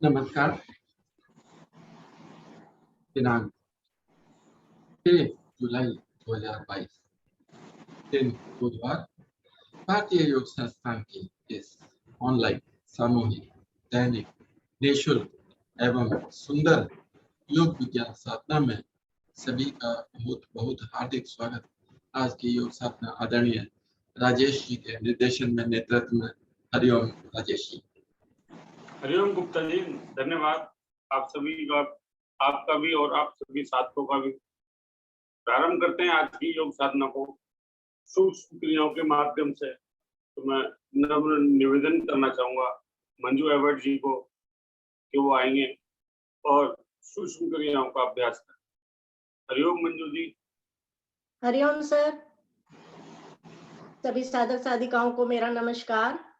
नमस्कार। दिनांक 6 जुलाई 2022 दिन बुधवार। भारतीय योग संस्थान की इस ऑनलाइन सामूहिक दैनिक निःशुल्क एवं सुंदर योग विज्ञान साधना में सभी का बहुत बहुत हार्दिक स्वागत। आज की योग साधना आदरणीय राजेश जी के निर्देशन में नेतृत्व में। हरिओम राजेश जी। हरिओम गुप्ता जी, धन्यवाद। आप सभी का, आपका भी और आप सभी साथियों का भी। प्रारंभ करते हैं आज की योग साधना को सूक्ष्म क्रियाओं के माध्यम से। तो मैं नम्र निवेदन करना चाहूंगा मंजू एवर्ट जी को कि वो आएंगे और सूक्ष्म क्रियाओं का अभ्यास करें। हरिओम मंजू जी। हरिओम सर। सभी साधक साधिकाओं को मेरा नमस्कार।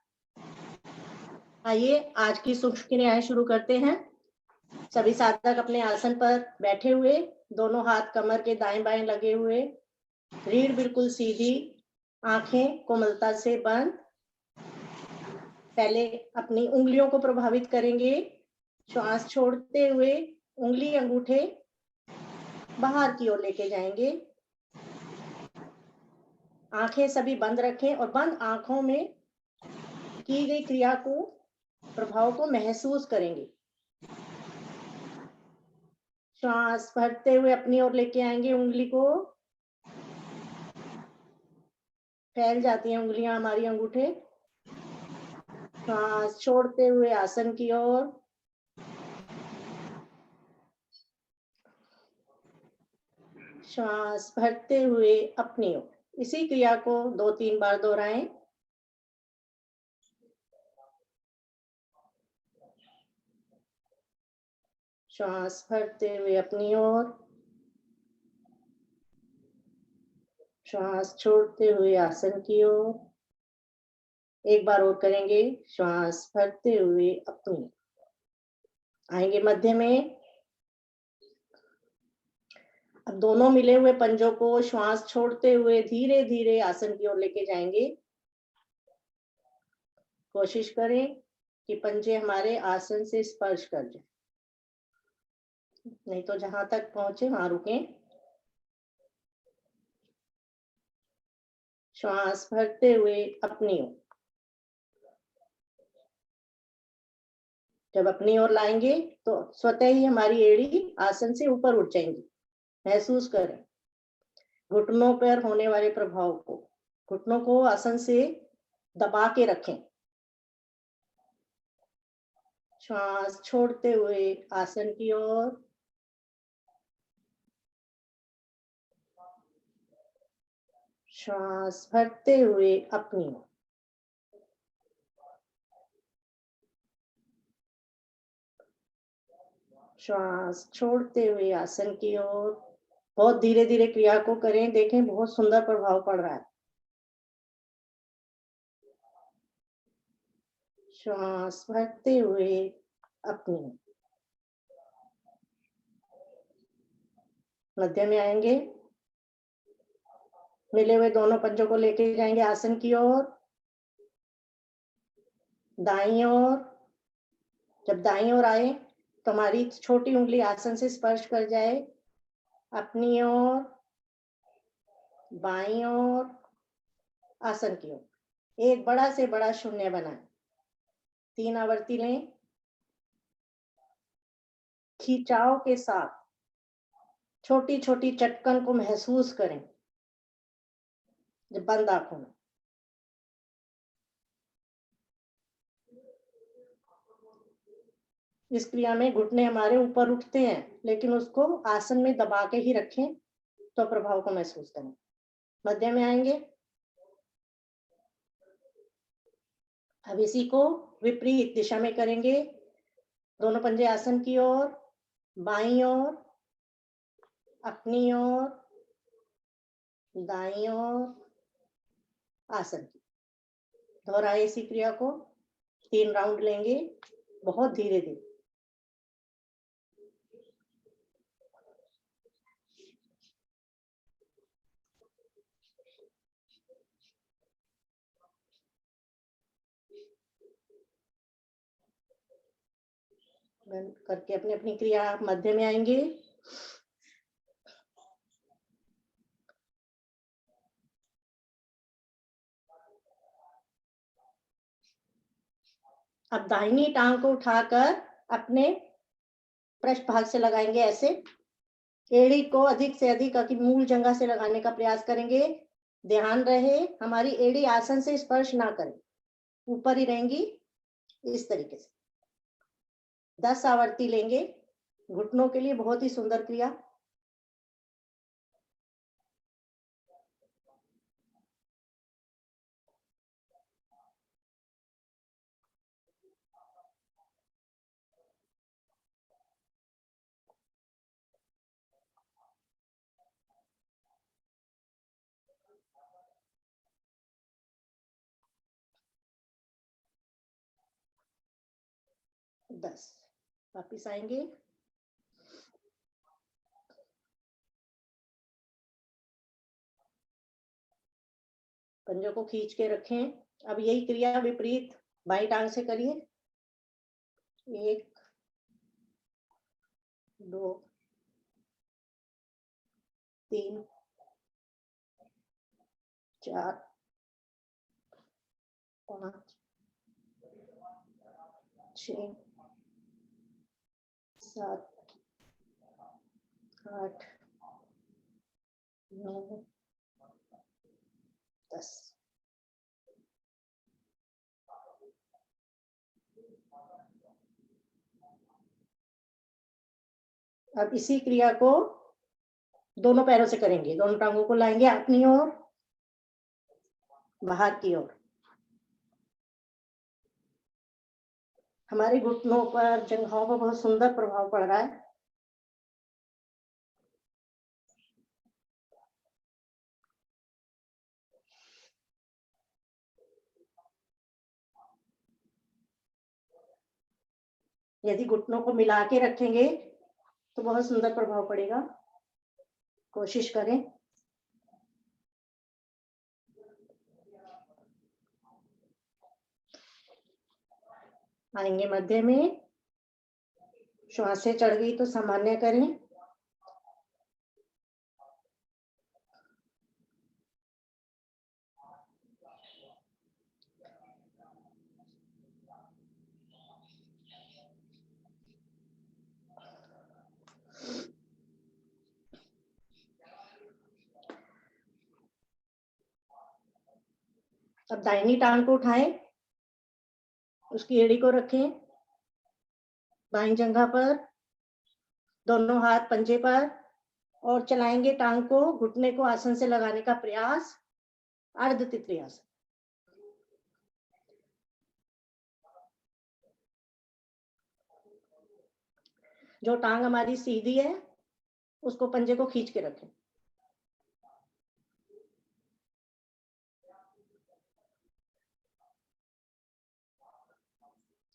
आइए आज की सूक्ष्म क्रियाएं शुरू करते हैं। सभी साधक अपने आसन पर बैठे हुए, दोनों हाथ कमर के दाएं बाएं लगे हुए, रीढ़ बिल्कुल सीधी, आंखें कोमलता से बंद। पहले अपनी उंगलियों को प्रभावित करेंगे। श्वास छोड़ते हुए उंगली अंगूठे बाहर की ओर लेके जाएंगे। आंखें सभी बंद रखें और बंद आंखों में की गई क्रिया को, प्रभाव को महसूस करेंगे। श्वास भरते हुए अपनी ओर लेके आएंगे उंगली को। फैल जाती हैं उंगलियां हमारी अंगूठे। श्वास छोड़ते हुए आसन की ओर। श्वास भरते हुए अपनी ओर। इसी क्रिया को 2-3 बार दोहराएं। श्वास भरते हुए अपनी ओर, श्वास छोड़ते हुए आसन की ओर। एक बार और करेंगे। श्वास भरते हुए अपनी आएंगे मध्य में। अब दोनों मिले हुए पंजों को श्वास छोड़ते हुए धीरे धीरे आसन की ओर लेके जाएंगे। कोशिश करें कि पंजे हमारे आसन से स्पर्श कर जाए, नहीं तो जहां तक पहुंचे वहां रुकें। श्वास भरते हुए अपनी ओर। जब अपनी ओर लाएंगे तो स्वतः ही हमारी एड़ी आसन से ऊपर उठ जाएंगी। महसूस करें घुटनों पर होने वाले प्रभाव को। घुटनों को आसन से दबा के रखें। श्वास छोड़ते हुए आसन की ओर। श्वास भरते हुए अपनी ओर। श्वास छोड़ते हुए आसन की ओर। बहुत धीरे धीरे क्रिया को करें, देखें बहुत सुंदर प्रभाव पड़ रहा है। श्वास भरते हुए अपनी ओर। मध्य में आएंगे। मिले हुए दोनों पंजों को लेके जाएंगे आसन की ओर, दाईं ओर। जब दाईं ओर आए तो हमारी छोटी उंगली आसन से स्पर्श कर जाए। अपनी ओर, बाईं ओर, आसन की ओर। एक बड़ा से बड़ा शून्य बनाएं। 3 आवर्ती लें। खिंचाव के साथ छोटी छोटी चटकन को महसूस करें जब बंद आंखों में। इस क्रिया में घुटने हमारे ऊपर उठते हैं, लेकिन उसको आसन में दबा के ही रखें तो प्रभाव को महसूस करें। मध्य में आएंगे। अब इसी को विपरीत दिशा में करेंगे। दोनों पंजे आसन की ओर, बाईं ओर, अपनी ओर, दाईं ओर, आसन की। दोहराए इसी क्रिया को। 3 राउंड लेंगे, बहुत धीरे धीरे। बंद करके अपनी अपनी क्रिया मध्य में आएंगे। अब दाहिनी टांग को उठाकर अपने पृष्ठ भाग से लगाएंगे ऐसे। एड़ी को अधिक से अधिक मूल जंघा से लगाने का प्रयास करेंगे। ध्यान रहे हमारी एड़ी आसन से स्पर्श ना करे, ऊपर ही रहेंगी। इस तरीके से 10 आवर्ती लेंगे। घुटनों के लिए बहुत ही सुंदर क्रिया। दस। वापिस आएंगे। पंजों को खींच के रखें। अब यही क्रिया विपरीत बाई टांग से करिए। 1 2 3 4 5 6 7 8 9 10। अब इसी क्रिया को दोनों पैरों से करेंगे। दोनों टांगों को लाएंगे अपनी ओर, बाहर की ओर। हमारे घुटनों पर, जंघाओं पर बहुत सुंदर प्रभाव पड़ रहा है। यदि घुटनों को मिला के रखेंगे तो बहुत सुंदर प्रभाव पड़ेगा। कोशिश करें। आएंगे मध्य में। श्वासें चढ़ गई तो सामान्य करें। अब दाहिनी टांग को उठाएं, उसकी एड़ी को रखें बाईं जंघा पर, दोनों हाथ पंजे पर, और चलाएंगे टांग को। घुटने को आसन से लगाने का प्रयास, अर्ध तितली आसन। जो टांग हमारी सीधी है उसको पंजे को खींच के रखें।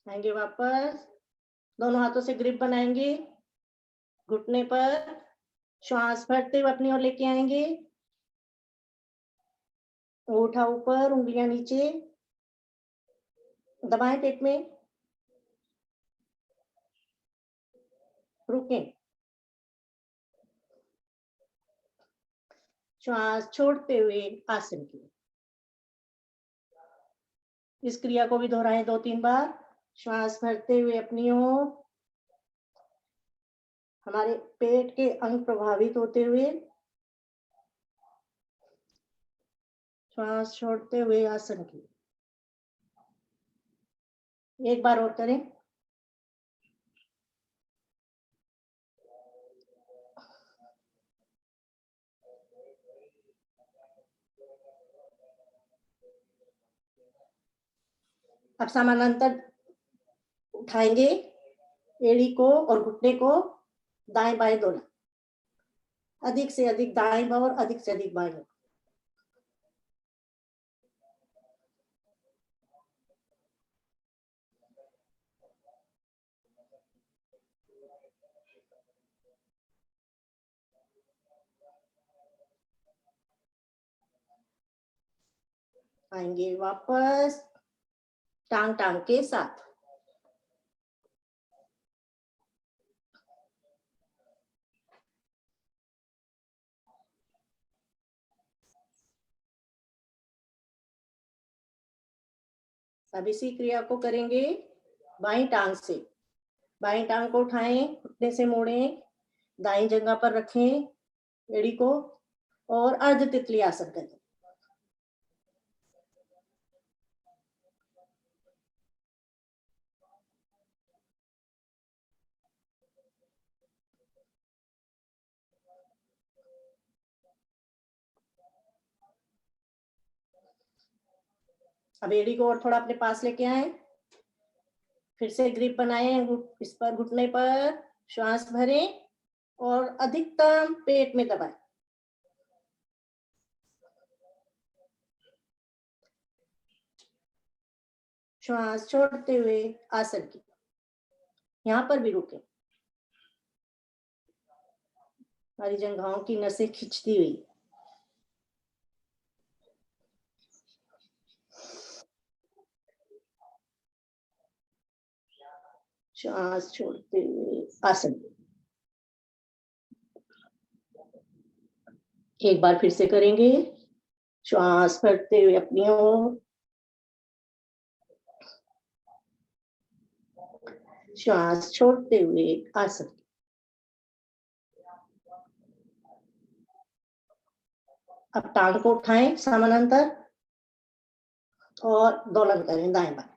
आएंगे वापस। दोनों हाथों से ग्रिप बनाएंगे घुटने पर। श्वास भरते हुए अपनी ओर लेके आएंगे। उठा ऊपर, उंगलियां नीचे, दबाएं पेट में, रुकें। श्वास छोड़ते हुए आसन की। इस क्रिया को भी दोहराएं 2-3 बार। श्वास भरते हुए अपनी ओर, हमारे पेट के अंग प्रभावित होते हुए। श्वास छोड़ते हुए आसन की। एक बार और करें। अब समानांतर उठाएंगे एड़ी को और घुटने को, दाएं बाएं दोनों। अधिक से अधिक दाएं बाएं और अधिक से अधिक बाएं। आएंगे वापस टांग टांग के साथ। अब इसी क्रिया को करेंगे बाईं टांग से। बाईं टांग को उठाएं, घुटने से मोड़ें, दाईं जगह पर रखें एड़ी को और अर्ध तितली आसन करें। अब एड़ी को और थोड़ा अपने पास लेके आए, फिर से ग्रिप बनाए इस पर, घुटने पर श्वास भरें और अधिकतम पेट में दबाएं। श्वास छोड़ते हुए आसन की, यहाँ पर भी रुके। हमारी जंघाओं की नसें खिंचती हुई। श्वास छोड़ते हुए आसन। एक बार फिर से करेंगे। श्वास भरते हुए अपनी ओर, श्वास छोड़ते हुए आसन। अब टांग को उठाएं समानांतर और दोलन करें दाएं बाएं।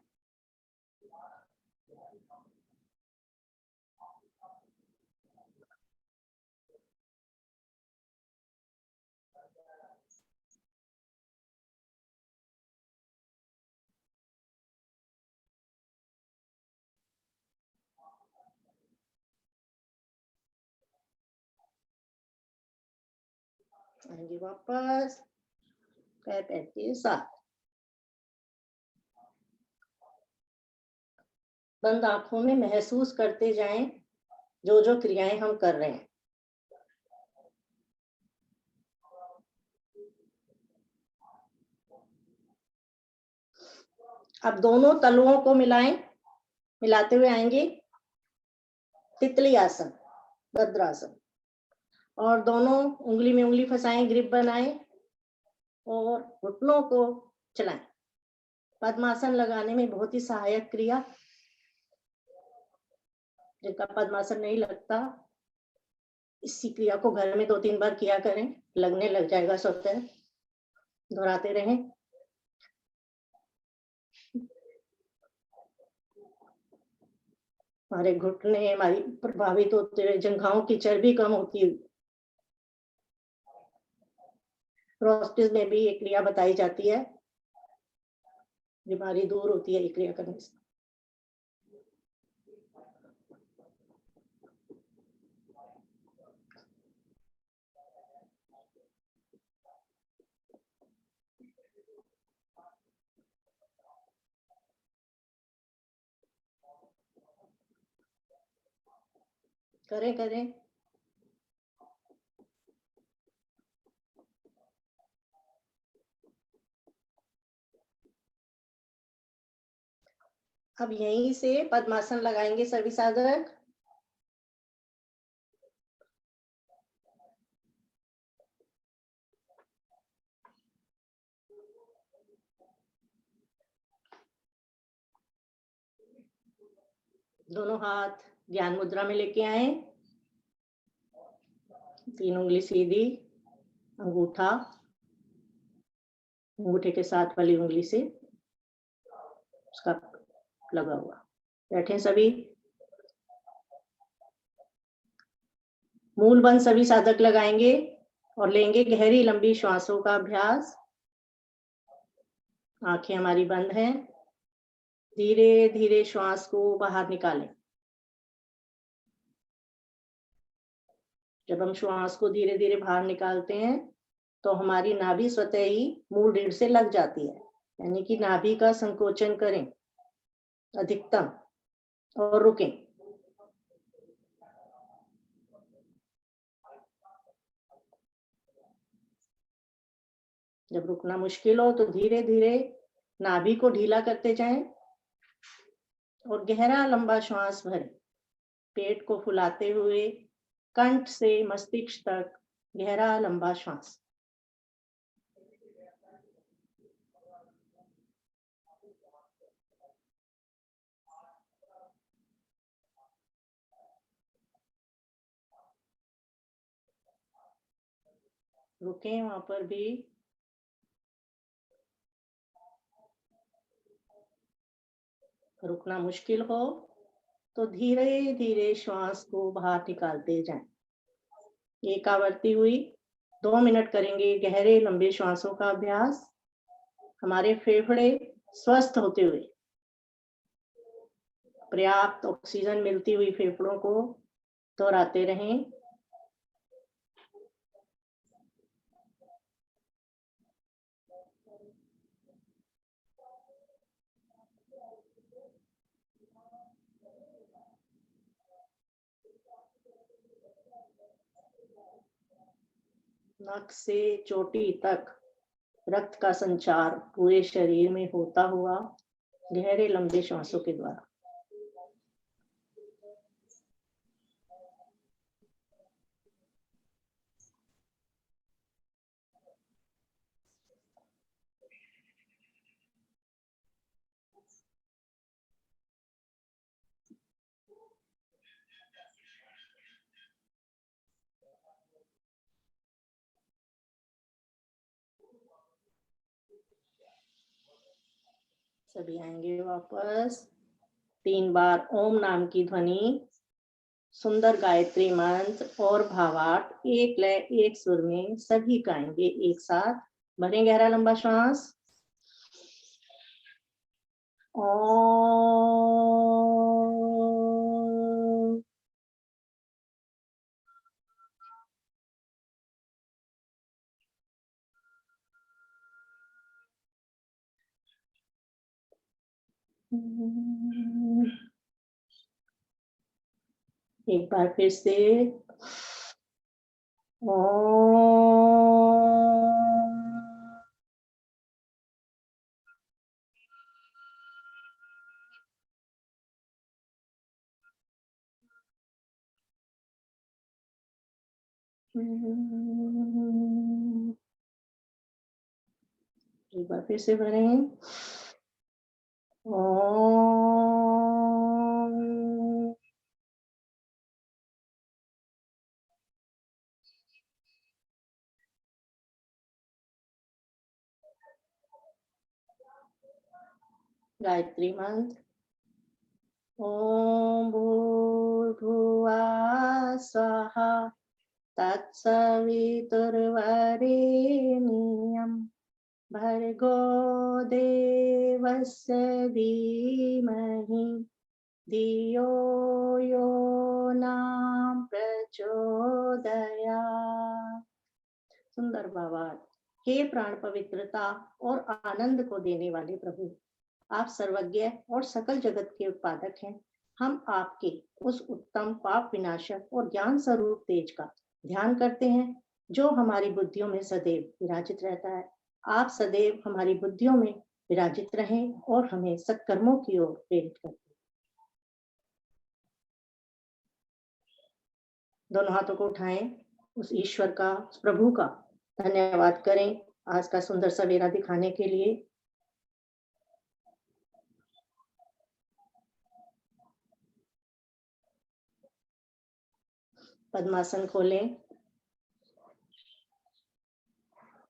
आएंगे वापस पैर के साथ। बंद आंखों में महसूस करते जाएं जो जो क्रियाएं हम कर रहे हैं। अब दोनों तलुओं को मिलाएं, मिलाते हुए आएंगे तितली आसन, भद्रासन, और दोनों उंगली में उंगली फंसाएं, ग्रिप बनाएं और घुटनों को चलाएं। पद्मासन लगाने में बहुत ही सहायक क्रिया। जिनका पद्मासन नहीं लगता, इसी क्रिया को घर में 2-3 बार किया करें, लगने लग जाएगा स्वतः। दोहराते रहें। हमारे घुटने हमारी प्रभावित होते हुए जंघाओं की चर्बी कम होती हुई। प्रोस्टेट में भी एक क्रिया बताई जाती है, बीमारी दूर होती है ये क्रिया करने से। करें करें। अब यहीं से पद्मासन लगाएंगे सभी साधक। दोनों हाथ ज्ञान मुद्रा में लेके आए, 3 उंगली सीधी, अंगूठा अंगूठे के साथ वाली उंगली से उसका लगा हुआ। बैठे सभी। मूल बंद सभी साधक लगाएंगे और लेंगे गहरी लंबी श्वासों का अभ्यास। आंखें हमारी बंद हैं। धीरे धीरे श्वास को बाहर निकालें। जब हम श्वास को धीरे धीरे बाहर निकालते हैं तो हमारी नाभि स्वतः ही मूल रीढ़ से लग जाती है, यानी कि नाभि का संकोचन करें अधिकतम और रुकें। जब रुकना मुश्किल हो तो धीरे धीरे नाभि को ढीला करते जाएं और गहरा लंबा श्वास भरें। पेट को फुलाते हुए कंठ से मस्तिष्क तक गहरा लंबा श्वास। रुकें वहां पर भी। रुकना मुश्किल हो तो धीरे धीरे श्वास को बाहर निकालते जाएं। एक आवर्ती हुई। 2 मिनट करेंगे गहरे लंबे श्वासों का अभ्यास। हमारे फेफड़े स्वस्थ होते हुए, पर्याप्त ऑक्सीजन मिलती हुई फेफड़ों को दोहराते रहें। नक से चोटी तक रक्त का संचार पूरे शरीर में होता हुआ गहरे लंबे श्वासों के द्वारा। सभी आएंगे वापस। 3 बार ओम नाम की ध्वनि, सुंदर गायत्री मंत्र और भावार्थ एक लय एक सुर में सभी गाएंगे एक साथ। भरें गहरा लंबा श्वास। ओम। एक बार फिर से। एक बार फिर से भरें। ओम। गायत्री मंत्र। ओम भूर्भुवः स्वः तत्सवितुर्वरेण्यं भर्गो देवस्य धीमहि धियो यो न प्रचोदयात्। सुंदर भावार्थ। हे प्राण पवित्रता और आनंद को देने वाले प्रभु, आप सर्वज्ञ और सकल जगत के उत्पादक हैं। हम आपके उस उत्तम पाप विनाशक और ज्ञान स्वरूप तेज का ध्यान करते हैं जो हमारी बुद्धियों में सदैव विराजित रहता है। आप सदैव हमारी बुद्धियों में विराजित रहें और हमें सत्कर्मों की ओर प्रेरित करें। दोनों हाथों को उठाएं। उस ईश्वर का, उस प्रभु का धन्यवाद करें आज का सुंदर सवेरा दिखाने के लिए। पद्मासन खोलें।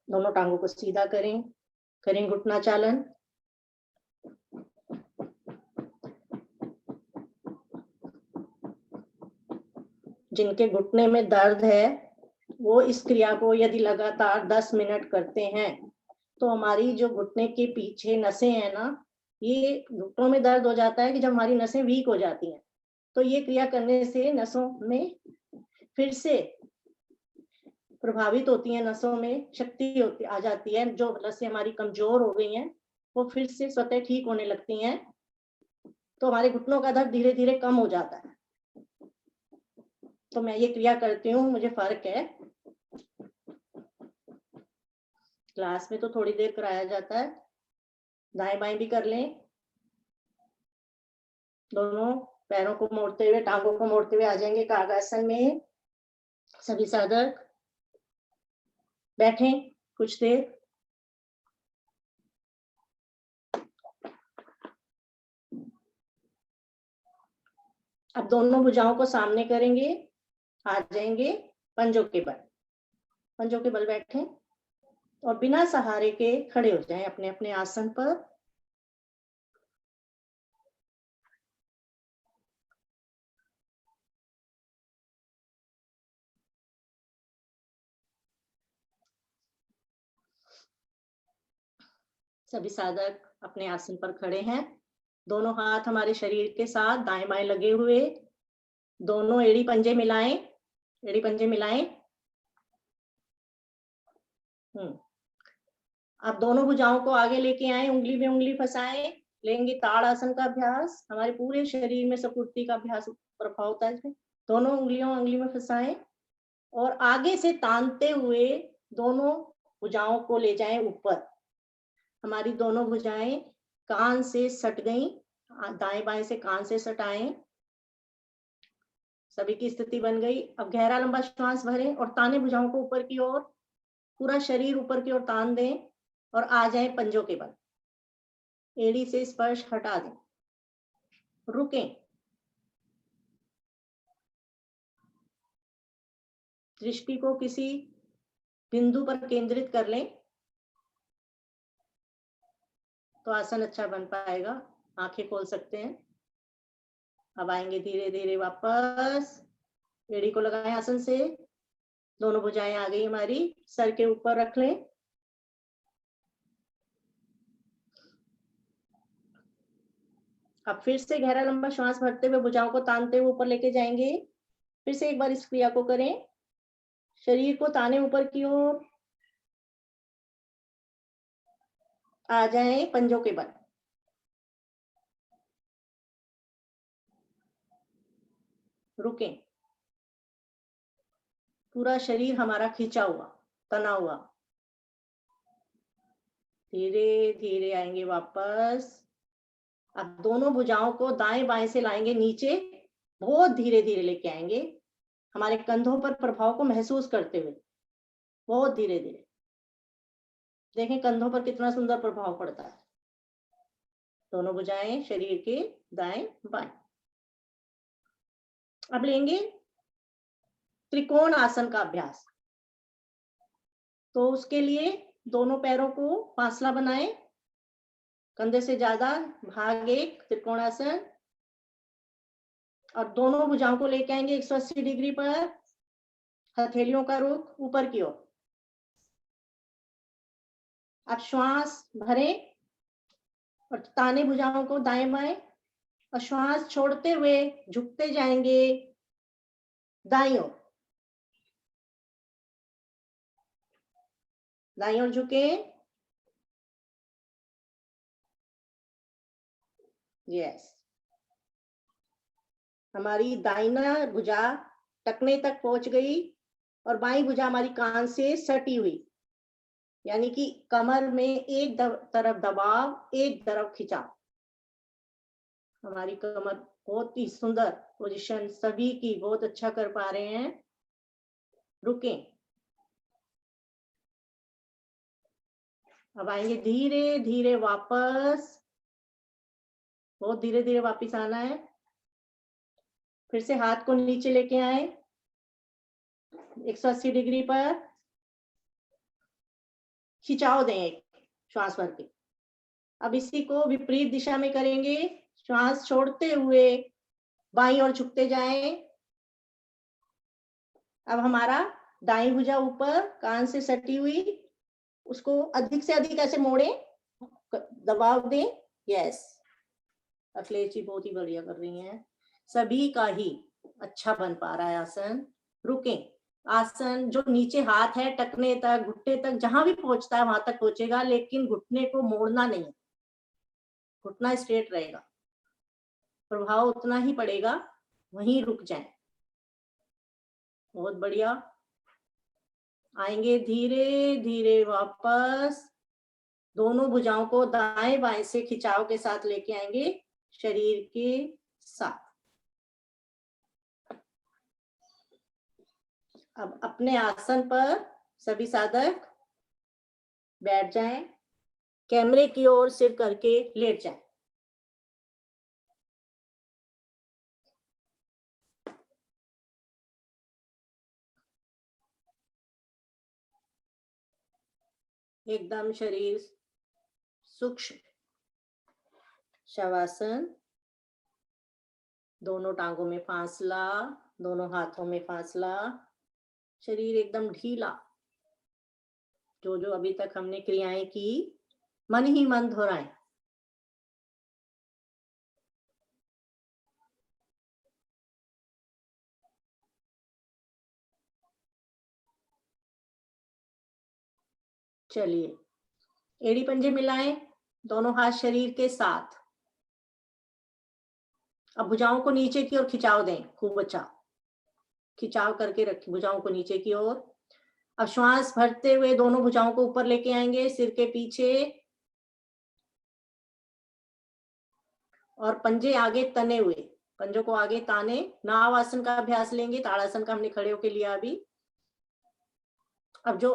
दोनों टांगों को सीधा करें। करें घुटना चालन। जिनके घुटने में दर्द है वो इस क्रिया को यदि लगातार 10 मिनट करते हैं तो हमारी जो घुटने के पीछे नसें हैं ना, ये घुटनों में दर्द हो जाता है कि जब हमारी नसें वीक हो जाती हैं, तो ये क्रिया करने से नसों में फिर से प्रभावित होती है, नसों में शक्ति होती आ जाती है। जो नसें हमारी कमजोर हो गई हैं वो फिर से स्वतः ठीक होने लगती हैं, तो हमारे घुटनों का दर्द धीरे धीरे कम हो जाता है। तो मैं ये क्रिया करती हूँ, मुझे फर्क है। क्लास में तो थोड़ी देर कराया जाता है। दाएं बाएं भी कर लें। दोनों पैरों को मोड़ते हुए, टांगों को मोड़ते हुए आ जाएंगे कागासन में। सभी साधक बैठें कुछ देर। अब दोनों भुजाओं को सामने करेंगे, आ जाएंगे पंजों के बल। पंजों के बल बैठें और बिना सहारे के खड़े हो जाएं अपने अपने आसन पर। सभी साधक अपने आसन पर खड़े हैं। दोनों हाथ हमारे शरीर के साथ दाएं बाएं लगे हुए, दोनों एड़ी पंजे मिलाएं, एड़ी पंजे मिलाएं। आप दोनों भुजाओं को आगे लेके आए, उंगली में उंगली फंसाएं, लेंगे ताड़ आसन का अभ्यास। हमारे पूरे शरीर में सपूर्ति का अभ्यास प्रभाव होता है इसमें। दोनों उंगलियों उंगली में फंसाएं और आगे से तानते हुए दोनों भुजाओं को ले जाएं ऊपर। हमारी दोनों भुजाएं कान से सट गई, दाएं बाएं से कान से सटाएं। सभी की स्थिति बन गई। अब गहरा लंबा श्वास भरें और ताने भुजाओं को ऊपर की ओर, पूरा शरीर ऊपर की ओर तान दें और आ जाए पंजों के बल। एड़ी से स्पर्श हटा दें, रुकें। दृष्टि को किसी बिंदु पर केंद्रित कर लें तो आसन अच्छा बन पाएगा। आंखें खोल सकते हैं। अब आएंगे धीरे धीरे वापस, एड़ी को लगाएं आसन से। दोनों भुजाएं आ गई हमारी, सर के ऊपर रख लें। अब फिर से गहरा लंबा श्वास भरते हुए भुजाओं को तानते हुए ऊपर लेके जाएंगे। फिर से एक बार इस क्रिया को करें। शरीर को ताने ऊपर की ओर, आ जाएं पंजों के बल। रुकें। पूरा शरीर हमारा खींचा हुआ, तना हुआ। धीरे धीरे आएंगे वापस। अब दोनों भुजाओं को दाएं बाएं से लाएंगे नीचे, बहुत धीरे धीरे लेके आएंगे, हमारे कंधों पर प्रभाव को महसूस करते हुए, बहुत धीरे धीरे। देखें कंधों पर कितना सुंदर प्रभाव पड़ता है। दोनों भुजाएं शरीर के दाएं बाएं। अब लेंगे त्रिकोण आसन का अभ्यास। तो उसके लिए दोनों पैरों को फासला बनाएं, कंधे से ज्यादा, भाग एक, त्रिकोणासन। और दोनों भुजाओं को लेके आएंगे 180 डिग्री पर, हथेलियों का रुख ऊपर की ओर। अब श्वास भरें और ताने भुजाओं को दाएं बाएं और श्वास छोड़ते हुए झुकते जाएंगे दाईं ओर। दाईं ओर झुके। यस। हमारी दाहिना भुजा टखने तक पहुंच गई और बाईं भुजा हमारी कान से सटी हुई, यानी कि कमर में एक तरफ दबाव, एक तरफ खिंचाव। हमारी कमर बहुत ही सुंदर पोजीशन, सभी की बहुत अच्छा कर पा रहे हैं। रुकें। अब आएंगे धीरे धीरे वापस, बहुत धीरे धीरे वापस आना है। फिर से हाथ को नीचे लेके आए 180 डिग्री पर, खिंचाव दें एक श्वास भर के। अब इसी को विपरीत दिशा में करेंगे, श्वास छोड़ते हुए बाईं ओर झुकते जाएं। अब हमारा दाईं भुजा ऊपर, कान से सटी हुई, उसको अधिक से अधिक ऐसे मोड़ें, दबाव दें। यस, अखिलेश जी बहुत ही बढ़िया कर रही हैं। सभी का ही अच्छा बन पा रहा है आसन। रुकें। आसन जो नीचे हाथ है टखने तक, घुटने तक, जहां भी पहुंचता है वहां तक पहुंचेगा, लेकिन घुटने को मोड़ना नहीं, घुटना स्ट्रेट रहेगा, प्रभाव उतना ही पड़ेगा, वहीं रुक जाएं। बहुत बढ़िया। आएंगे धीरे धीरे वापस, दोनों भुजाओं को दाएं बाएं से खिंचाव के साथ लेके आएंगे शरीर के साथ। अब अपने आसन पर सभी साधक बैठ जाएं, कैमरे की ओर सिर करके लेट जाएं। एकदम शरीर सूक्ष्म शवासन, दोनों टांगों में फासला, दोनों हाथों में फासला, शरीर एकदम ढीला। जो जो अभी तक हमने क्रियाएं की मन ही मन दोहराएं। चलिए, एड़ी पंजे मिलाएं, दोनों हाथ शरीर के साथ। अब भुजाओं को नीचे की ओर खिंचाव दें, खूब अच्छा खिंचाव करके रखें भुजाओं को नीचे की ओर। अब श्वास भरते हुए दोनों भुजाओं को ऊपर लेके आएंगे, सिर के पीछे, और पंजे आगे तने हुए, पंजों को आगे ताने। नाव आसन का अभ्यास लेंगे, ताड़ासन का हमने खड़े होके लिया अभी। अब जो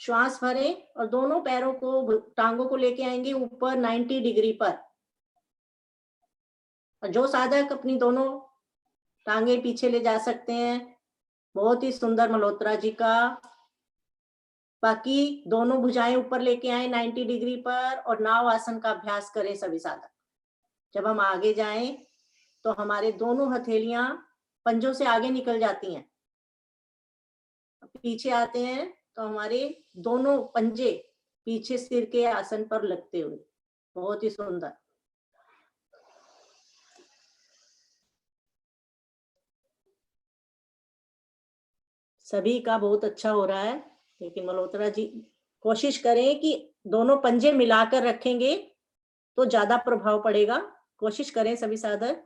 श्वास भरे और दोनों पैरों को, टांगों को लेके आएंगे ऊपर 90 डिग्री पर। और जो साधक अपनी दोनों टांगे पीछे ले जा सकते हैं, बहुत ही सुंदर मल्होत्रा जी का। बाकी दोनों भुजाएं ऊपर लेके आए 90 डिग्री पर और नाव आसन का अभ्यास करें सभी साधक। जब हम आगे जाएं तो हमारे दोनों हथेलियां पंजों से आगे निकल जाती हैं। पीछे आते हैं तो हमारे दोनों पंजे पीछे सिर के आसन पर लगते हुए, बहुत ही सुंदर। सभी का बहुत अच्छा हो रहा है, लेकिन मल्होत्रा जी कोशिश करें कि दोनों पंजे मिलाकर रखेंगे तो ज्यादा प्रभाव पड़ेगा। कोशिश करें सभी साधक।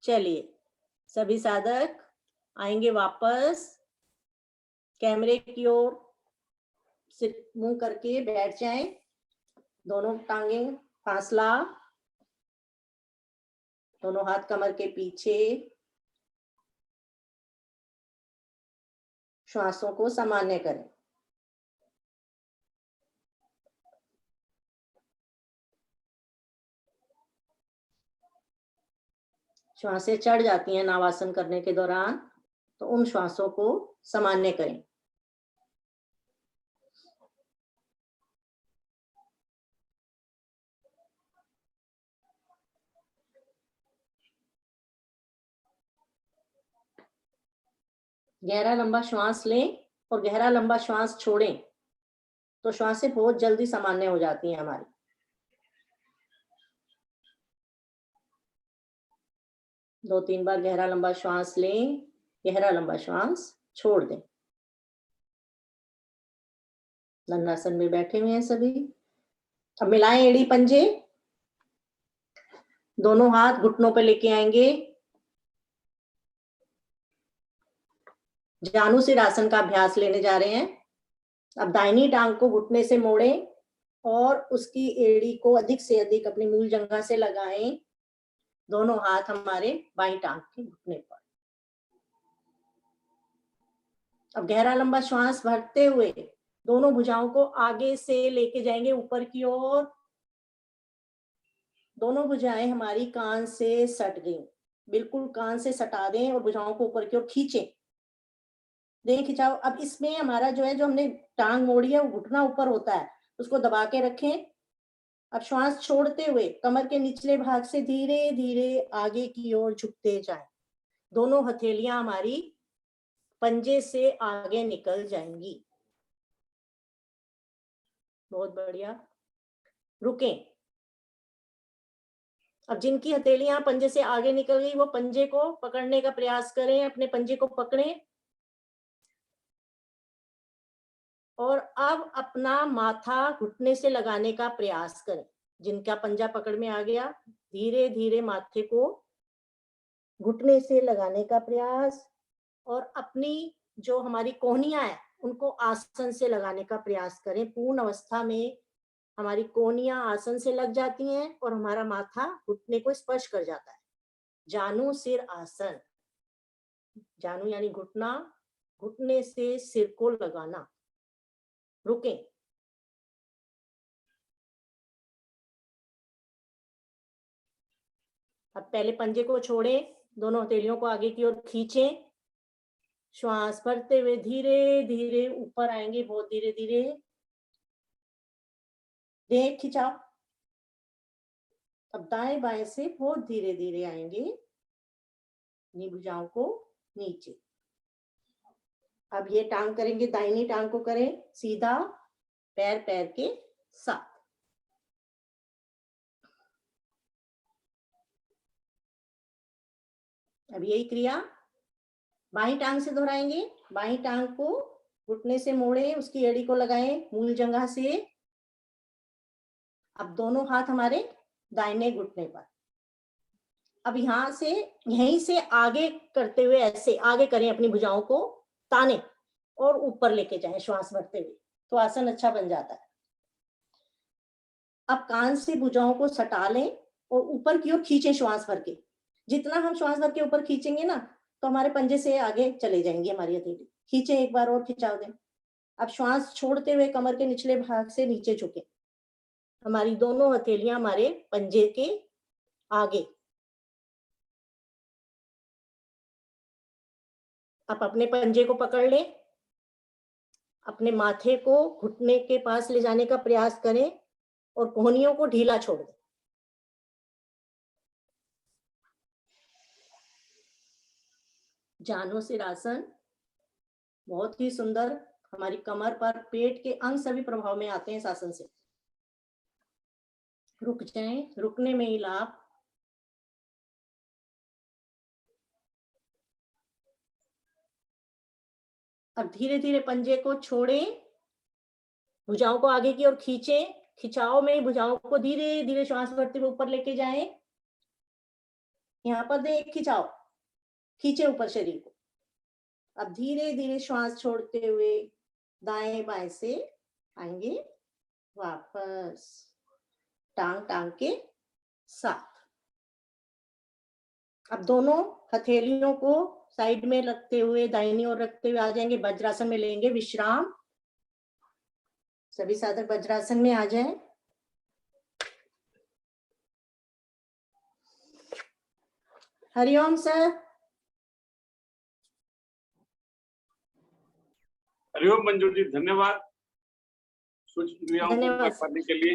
चलिए, सभी साधक आएंगे वापस कैमरे की ओर, सिर मुंह करके बैठ जाएं, दोनों टांगे फासला, दोनों हाथ कमर के पीछे, श्वासों को सामान्य करें। श्वासें चढ़ जाती हैं नावासन करने के दौरान, तो उन श्वासों को सामान्य करें। गहरा लंबा श्वास लें और गहरा लंबा श्वास छोड़ें, तो श्वासें बहुत जल्दी सामान्य हो जाती हैं हमारी। दो तीन बार गहरा लंबा श्वास लें, गहरा लंबा श्वास छोड़ दें। दंडासन में बैठे हुए हैं सभी। अब मिलाएं एड़ी पंजे, दोनों हाथ घुटनों पे लेके आएंगे। जानु सिर आसन का अभ्यास लेने जा रहे हैं। अब दाहिनी टांग को घुटने से मोड़ें और उसकी एड़ी को अधिक से अधिक अपनी मूल जंघा से लगाएं। दोनों हाथ हमारे बाईं टांग के घुटने पर। अब गहरा लंबा श्वास भरते हुए दोनों भुजाओं को आगे से लेके जाएंगे ऊपर की ओर। दोनों भुजाएं हमारी कान से सट गई, बिल्कुल कान से सटा दें और भुजाओं को ऊपर की ओर खींचें। दें खिंचाव। अब इसमें हमारा जो है, जो हमने टांग मोड़ी है, वो घुटना ऊपर होता है, उसको दबा के रखें। अब श्वास छोड़ते हुए कमर के निचले भाग से धीरे धीरे आगे की ओर झुकते जाएं। दोनों हथेलियां हमारी पंजे से आगे निकल जाएंगी। बहुत बढ़िया, रुकें। अब जिनकी हथेलियां पंजे से आगे निकल गई, वो पंजे को पकड़ने का प्रयास करें, अपने पंजे को पकड़ें और अब अपना माथा घुटने से लगाने का प्रयास करें। जिनका पंजा पकड़ में आ गया, धीरे धीरे माथे को घुटने से लगाने का प्रयास और अपनी जो हमारी कोहनियां है उनको आसन से लगाने का प्रयास करें। पूर्ण अवस्था में हमारी कोहनियां आसन से लग जाती हैं और हमारा माथा घुटने को स्पर्श कर जाता है। जानु सिर आसन। जानु यानी घुटना, घुटने से सिर को लगाना। रुकें। अब पहले पंजे को छोड़े, दोनों हथेलियों को आगे की ओर खींचें, श्वास भरते हुए धीरे धीरे ऊपर आएंगे, बहुत धीरे धीरे। देह खिंचाओ। अब दाएं बाएं से बहुत धीरे धीरे आएंगे, अपनी भुजाओं को नीचे। अब ये टांग करेंगे, दाहिनी टांग को करें सीधा, पैर पैर के साथ। अब यही क्रिया बाईं टांग से दोहराएंगे। बाईं टांग को घुटने से मोड़े, उसकी एड़ी को लगाएं मूल जंघा से। अब दोनों हाथ हमारे दाहिने घुटने पर। अब यहीं से आगे करते हुए ऐसे आगे करें, अपनी भुजाओं को ताने और ऊपर लेके जाएं श्वास भरते हुए, तो आसन अच्छा बन जाता है। अब कान से भुजाओं को सटा लें और ऊपर की ओर खींचें श्वास भर के। जितना हम श्वास भर के ऊपर खींचेंगे ना, तो हमारे पंजे से आगे चले जाएंगी हमारी हथेली। खींचें, एक बार और खिंचाव दें। अब श्वास छोड़ते हुए कमर के निचले भाग से नीचे झुके, हमारी दोनों हथेलियां हमारे पंजे के आगे। अब अपने पंजे को पकड़ लें, अपने माथे को घुटने के पास ले जाने का प्रयास करें और कोहनियों को ढीला छोड़ दें। जानो सिर आसन बहुत ही सुंदर, हमारी कमर पर पेट के अंग सभी प्रभाव में आते हैं इस आसन से। रुक जाएं, रुकने में ही लाभ। अब धीरे धीरे पंजे को छोड़ें, भुजाओं को आगे की ओर खींचें। खिंचाव में भुजाओं को धीरे धीरे श्वास भरते हुए ऊपर लेके जाएं। यहाँ पर दें एक खिंचाव, खींचे ऊपर शरीर को। अब धीरे धीरे श्वास छोड़ते हुए दाएं बाएं से आएंगे वापस, टांग टांग के साथ। अब दोनों हथेलियों को साइड में रखते हुए दाहिनी ओर रखते हुए आ जाएंगे, वज्रासन में लेंगे विश्राम। सभी साधक वज्रासन में आ जाएं। हरिओम सर। हरिओम मंजू जी, धन्यवाद सूक्ष्म क्रियाओं को धन्यवाद। करने के लिए।